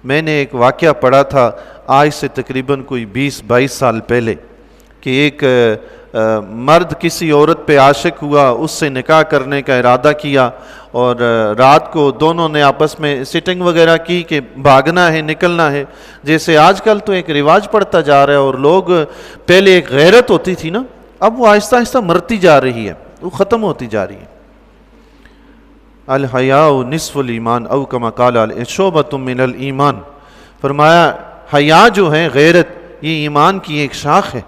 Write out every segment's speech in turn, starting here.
میں نے ایک واقعہ پڑھا تھا آج سے تقریباً کوئی 20-22 سال پہلے کہ ایک مرد کسی عورت پہ عاشق ہوا، اس سے نکاح کرنے کا ارادہ کیا، اور رات کو دونوں نے آپس میں سیٹنگ وغیرہ کی کہ بھاگنا ہے، نکلنا ہے. جیسے آج کل تو ایک رواج پڑتا جا رہا ہے، اور لوگ پہلے ایک غیرت ہوتی تھی نا، اب وہ آہستہ آہستہ مرتی جا رہی ہے، وہ ختم ہوتی جا رہی ہے. الحیاء نصف الایمان او کما قال شعبۃ من الایمان، فرمایا حیا جو ہے، غیرت، یہ ایمان کی ایک شاخ ہے.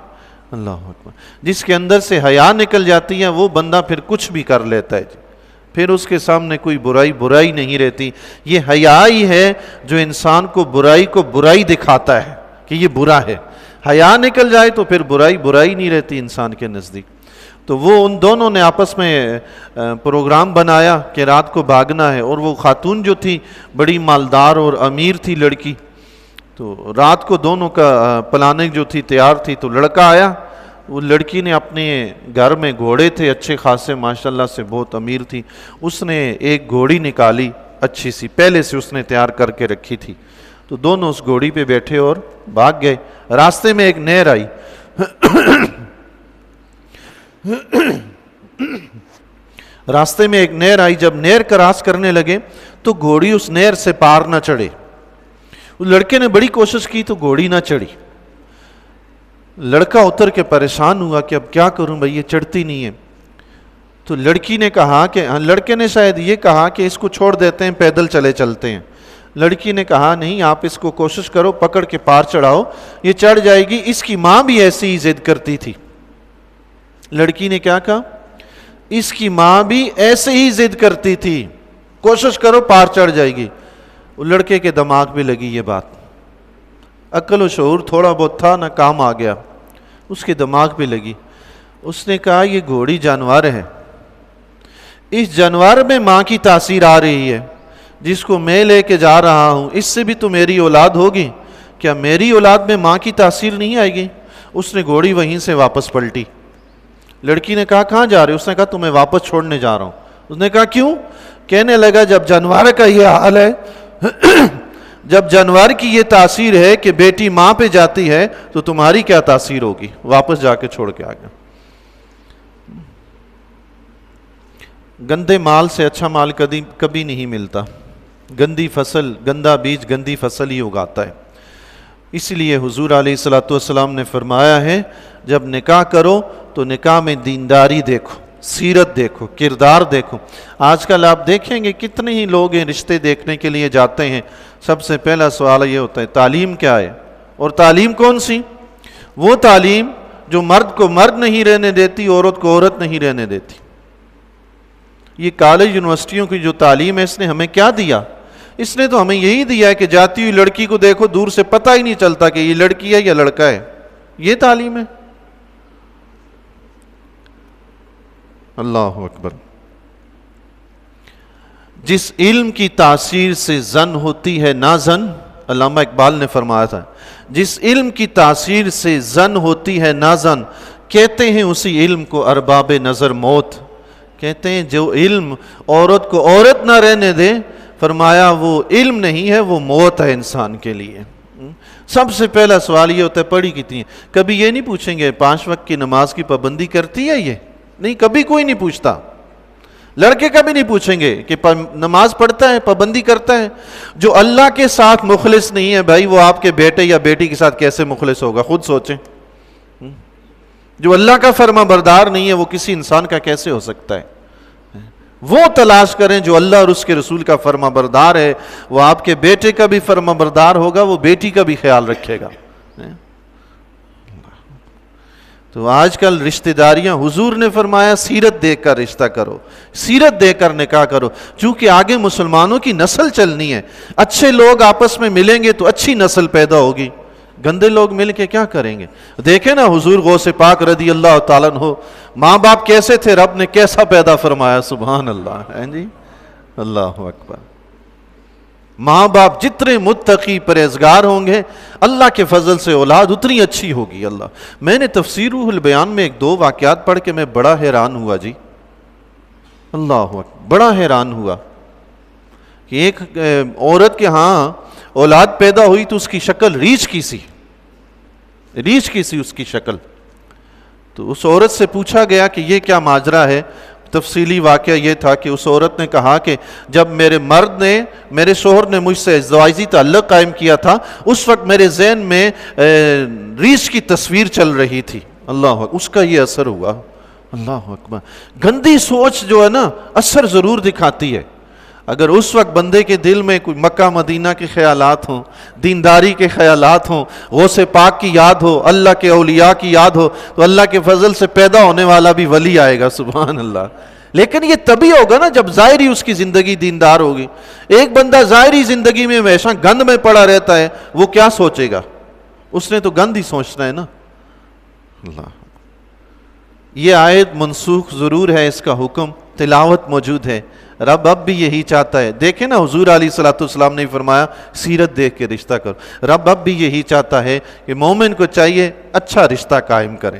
اللہ اکبر. جس کے اندر سے حیا نکل جاتی ہے وہ بندہ پھر کچھ بھی کر لیتا ہے جی، پھر اس کے سامنے کوئی برائی نہیں رہتی. یہ حیا ہی ہے جو انسان کو برائی دکھاتا ہے کہ یہ برا ہے. حیا نکل جائے تو پھر برائی نہیں رہتی انسان کے نزدیک. تو وہ ان دونوں نے آپس میں پروگرام بنایا کہ رات کو بھاگنا ہے، اور وہ خاتون جو تھی بڑی مالدار اور امیر تھی لڑکی. تو رات کو دونوں کا پلاننگ جو تھی تیار تھی. تو لڑکا آیا، وہ لڑکی نے اپنے گھر میں گھوڑے تھے اچھے خاصے، ماشاءاللہ سے بہت امیر تھی. اس نے ایک گھوڑی نکالی اچھی سی، پہلے سے اس نے تیار کر کے رکھی تھی. تو دونوں اس گھوڑی پہ بیٹھے اور بھاگ گئے. راستے میں ایک نہر آئی. راستے میں ایک نہر آئی. جب نہر کراس کرنے لگے تو گھوڑی اس نہر سے پار نہ چڑھے. لڑکے نے بڑی کوشش کی تو گھوڑی نہ چڑھی. لڑکا اتر کے پریشان ہوا کہ اب کیا کروں بھائی، یہ چڑھتی نہیں ہے. تو لڑکی نے کہا کہ لڑکے نے شاید یہ کہا کہ اس کو چھوڑ دیتے ہیں، پیدل چلتے ہیں. لڑکی نے کہا نہیں، آپ اس کو کوشش کرو، پکڑ کے پار چڑھاؤ، یہ چڑھ جائے گی. اس کی ماں بھی ایسی ہی ضد کرتی تھی. لڑکی نے کیا کہا؟ اس کی ماں بھی ایسے ہی ضد کرتی تھی، کوشش کرو پار چڑھ جائے گی. لڑکے کے دماغ میں لگی یہ بات، عقل و شعور تھوڑا بہت تھا نا، کام آ گیا، اس کے دماغ پہ لگی. اس نے کہا یہ گھوڑی جانور ہے، اس جانور میں ماں کی تاثیر آ رہی ہے، جس کو میں لے کے جا رہا ہوں اس سے بھی تو میری اولاد ہوگی، کیا میری اولاد میں ماں کی تاثیر نہیں آئے گی؟ اس نے گھوڑی وہیں سے واپس پلٹی. لڑکی نے کہا کہاں جا رہے؟ اس نے کہا تمہیں واپس چھوڑنے جا رہا ہوں. اس نے کہا کیوں؟ کہنے لگا جب جانور کا یہ حال ہے، جب جانور کی یہ تاثیر ہے کہ بیٹی ماں پہ جاتی ہے تو تمہاری کیا تاثیر ہوگی؟ واپس جا کے چھوڑ کے آ گیا. گندے مال سے اچھا مال کبھی نہیں ملتا. گندی فصل، گندا بیج گندی فصل ہی اگاتا ہے. اس لیے حضور علیہ الصلوۃ والسلام نے فرمایا ہے جب نکاح کرو تو نکاح میں دینداری دیکھو، سیرت دیکھو، کردار دیکھو. آج کل آپ دیکھیں گے کتنے ہی لوگ ہیں رشتے دیکھنے کے لیے جاتے ہیں، سب سے پہلا سوال یہ ہوتا ہے تعلیم کیا ہے؟ اور تعلیم کون سی؟ وہ تعلیم جو مرد کو مرد نہیں رہنے دیتی، عورت کو عورت نہیں رہنے دیتی. یہ کالج یونیورسٹیوں کی جو تعلیم ہے اس نے ہمیں کیا دیا؟ اس نے تو ہمیں یہی دیا ہے کہ جاتی ہوئی لڑکی کو دیکھو دور سے پتہ ہی نہیں چلتا کہ یہ لڑکی ہے یا لڑکا ہے. یہ تعلیم ہے. اللہ اکبر. جس علم کی تاثیر سے زن ہوتی ہے نازن، علامہ اقبال نے فرمایا تھا جس علم کی تاثیر سے زن ہوتی ہے نازن، کہتے ہیں اسی علم کو ارباب نظر موت. کہتے ہیں جو علم عورت کو عورت نہ رہنے دے، فرمایا وہ علم نہیں ہے، وہ موت ہے انسان کے لیے. سب سے پہلا سوال یہ ہوتا ہے پڑھی کتنی؟ کبھی یہ نہیں پوچھیں گے 5 وقت کی نماز کی پابندی کرتی ہے؟ یہ نہیں، کبھی کوئی نہیں پوچھتا. لڑکے کبھی نہیں پوچھیں گے کہ نماز پڑھتا ہے، پابندی کرتا ہے. جو اللہ کے ساتھ مخلص نہیں ہے بھائی، وہ آپ کے بیٹے یا بیٹی کے ساتھ کیسے مخلص ہوگا؟ خود سوچیں. جو اللہ کا فرما بردار نہیں ہے وہ کسی انسان کا کیسے ہو سکتا ہے؟ وہ تلاش کریں جو اللہ اور اس کے رسول کا فرما بردار ہے، وہ آپ کے بیٹے کا بھی فرما بردار ہوگا، وہ بیٹی کا بھی خیال رکھے گا. تو آج کل رشتہ داریاں، حضور نے فرمایا سیرت دیکھ کر رشتہ کرو، سیرت دیکھ کر نکاح کرو، چونکہ آگے مسلمانوں کی نسل چلنی ہے. اچھے لوگ آپس میں ملیں گے تو اچھی نسل پیدا ہوگی. گندے لوگ مل کے کیا کریں گے؟ دیکھیں نا حضور غوث پاک رضی اللہ تعالیٰ عنہ، ماں باپ کیسے تھے، رب نے کیسا پیدا فرمایا. سبحان اللہ ہے جی، اللہ اکبر. ماں باپ جتنے متقی پرہیزگار ہوں گے، اللہ کے فضل سے اولاد اتنی اچھی ہوگی. اللہ، میں نے تفسیر روح البیان میں 1-2 واقعات پڑھ کے میں بڑا حیران ہوا جی. اللہ اکبر، بڑا حیران ہوا کہ ایک عورت کے ہاں اولاد پیدا ہوئی تو اس کی شکل ریچھ کی سی اس کی شکل. تو اس عورت سے پوچھا گیا کہ یہ کیا ماجرا ہے. تفصیلی واقعہ یہ تھا کہ اس عورت نے کہا کہ جب میرے شوہر نے مجھ سے ازدواجی تعلق قائم کیا تھا اس وقت میرے ذہن میں ریچھ کی تصویر چل رہی تھی. اللہ اکبر, اس کا یہ اثر ہوا. اللہ اکبر. گندی سوچ جو ہے نا اثر ضرور دکھاتی ہے. اگر اس وقت بندے کے دل میں کوئی مکہ مدینہ کے خیالات ہوں, دینداری کے خیالات ہوں, غوث پاک کی یاد ہو, اللہ کے اولیاء کی یاد ہو, تو اللہ کے فضل سے پیدا ہونے والا بھی ولی آئے گا. سبحان اللہ. لیکن یہ تبھی ہوگا نا جب ظاہری اس کی زندگی دیندار ہوگی. ایک بندہ ظاہری زندگی میں ہمیشہ گند میں پڑا رہتا ہے, وہ کیا سوچے گا؟ اس نے تو گند ہی سوچنا ہے نا. اللہ. یہ آیت منسوخ ضرور ہے, اس کا حکم تلاوت موجود ہے. رب اب بھی یہی چاہتا ہے. دیکھیں نا حضور علیہ الصلوۃ والسلام نے فرمایا سیرت دیکھ کے رشتہ کرو. رب اب بھی یہی چاہتا ہے کہ مومن کو چاہیے اچھا رشتہ قائم کرے.